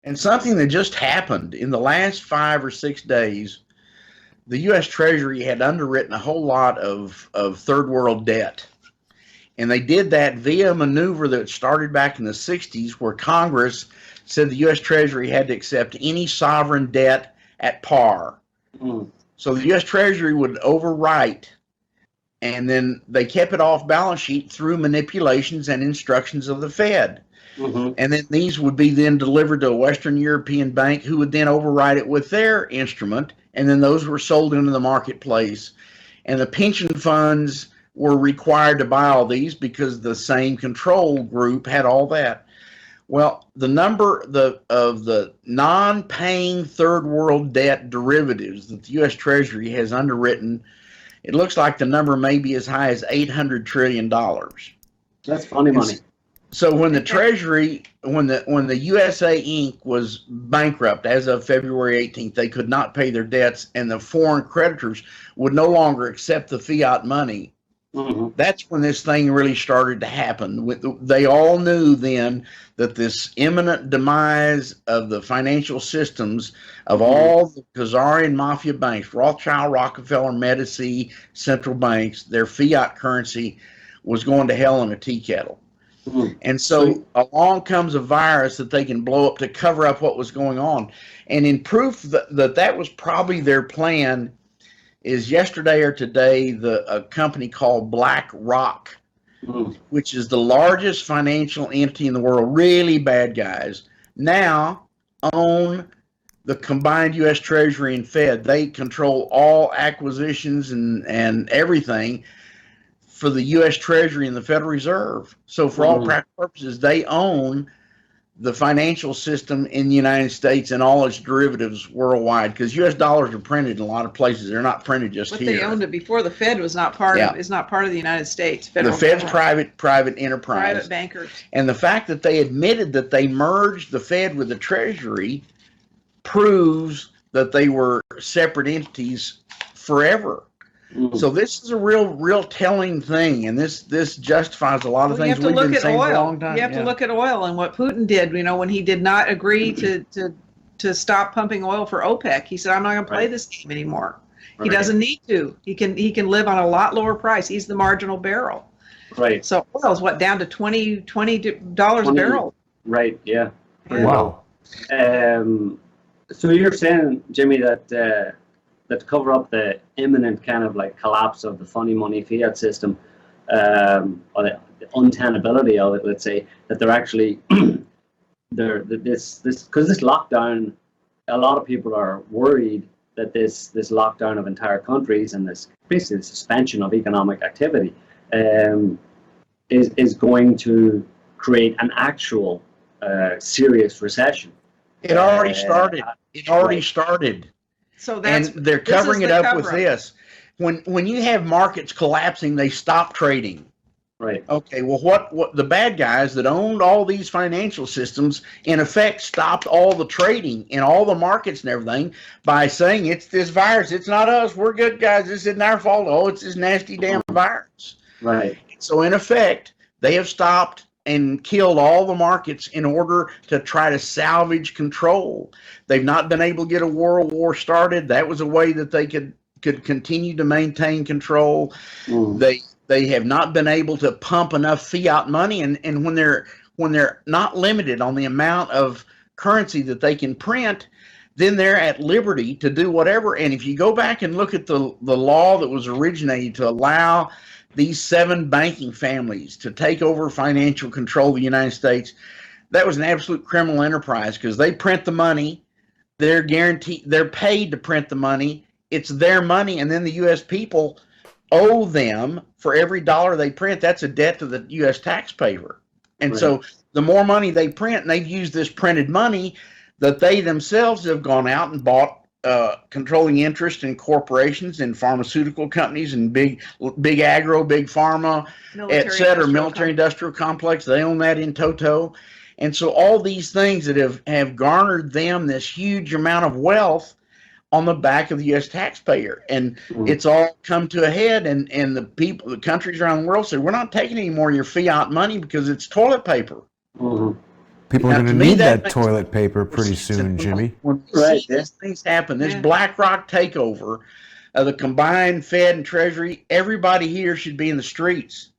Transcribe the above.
And something that just happened in the last 5 or 6 days, the U.S. Treasury had underwritten a whole lot of third world debt. And they did that via a maneuver that started back in the 60s, where Congress said the U.S. Treasury had to accept any sovereign debt at par. Mm. So the U.S. Treasury would overwrite, and then they kept it off balance sheet through manipulations and instructions of the Fed. Mm-hmm. And then these would be then delivered to a Western European bank, who would then overwrite it with their instrument, and then those were sold into the marketplace. And the pension funds were required to buy all these because the same control group had all that. Well, the number of the non-paying third world debt derivatives that the U.S. Treasury has underwritten, it looks like the number may be as high as $800 trillion. That's funny money. So when the Treasury, when the USA Inc. was bankrupt as of February 18th, they could not pay their debts, and the foreign creditors would no longer accept the fiat money. Mm-hmm. That's when this thing really started to happen. They all knew then that this imminent demise of the financial systems of all the Khazarian mafia banks, Rothschild, Rockefeller, Medici, central banks, their fiat currency was going to hell in a tea kettle. Mm-hmm. And so along comes a virus that they can blow up to cover up what was going on. And in proof that was probably their plan, is yesterday or today, a company called BlackRock, which is the largest financial entity in the world, really bad guys, now own the combined U.S. Treasury and Fed. They control all acquisitions and everything for the U.S. Treasury and the Federal Reserve. So for all practical purposes, they own the financial system in the United States and all its derivatives worldwide, because U.S. dollars are printed in a lot of places. They're not printed just but here. They owned it before. The Fed was not part of. Is not part of the United States. The Fed's private enterprise. Private bankers. And the fact that they admitted that they merged the Fed with the Treasury proves that they were separate entities forever. So this is a real telling thing, and this justifies a lot of things we've been saying for a long time. You have to look at oil and what Putin did. You know, when he did not agree to stop pumping oil for OPEC, he said, "I'm not going to play this game anymore." He doesn't need to. He can live on a lot lower price. He's the marginal barrel. Right. So oil's down to $20 a barrel. Right. Yeah. Wow. So you're saying, Jimmy, that to cover up the imminent kind of like collapse of the funny money fiat system, or the untenability of it, let's say, that they're actually this because this lockdown, a lot of people are worried that this lockdown of entire countries and this basically the suspension of economic activity is going to create an actual serious recession. It already started. It already started. So that's, and they're covering it up with this. When you have markets collapsing, they stop trading. Right. Okay. Well, what the bad guys that owned all these financial systems in effect stopped all the trading in all the markets and everything by saying it's this virus. It's not us. We're good guys. This isn't our fault. Oh, it's this nasty damn virus. Right. So in effect, they have stopped and killed all the markets in order to try to salvage control. They've not been able to get a world war started. That was a way that they could continue to maintain control. They have not been able to pump enough fiat money, and when they're not limited on the amount of currency that they can print, then they're at liberty to do whatever. And if you go back and look at the law that was originated to allow these 7 banking families to take over financial control of the United States, that was an absolute criminal enterprise, because they print the money, they're paid to print the money, it's their money, and then the U.S. people owe them for every dollar they print. That's a debt to the U.S. taxpayer. And so the more money they print, and they've used this printed money that they themselves have gone out and bought controlling interest in corporations and pharmaceutical companies and big agro, big pharma, et cetera, military industrial complex. They own that in toto. And so all these things that have garnered them this huge amount of wealth on the back of the U.S. taxpayer. And it's all come to a head, and the countries around the world say, we're not taking any more of your fiat money because it's toilet paper. People are Now, going to to me, need that that makes toilet paper pretty sense. soon, Jimmy. When we Right, see yeah. these things happen, this Yeah. BlackRock takeover of the combined Fed and Treasury, everybody here should be in the streets.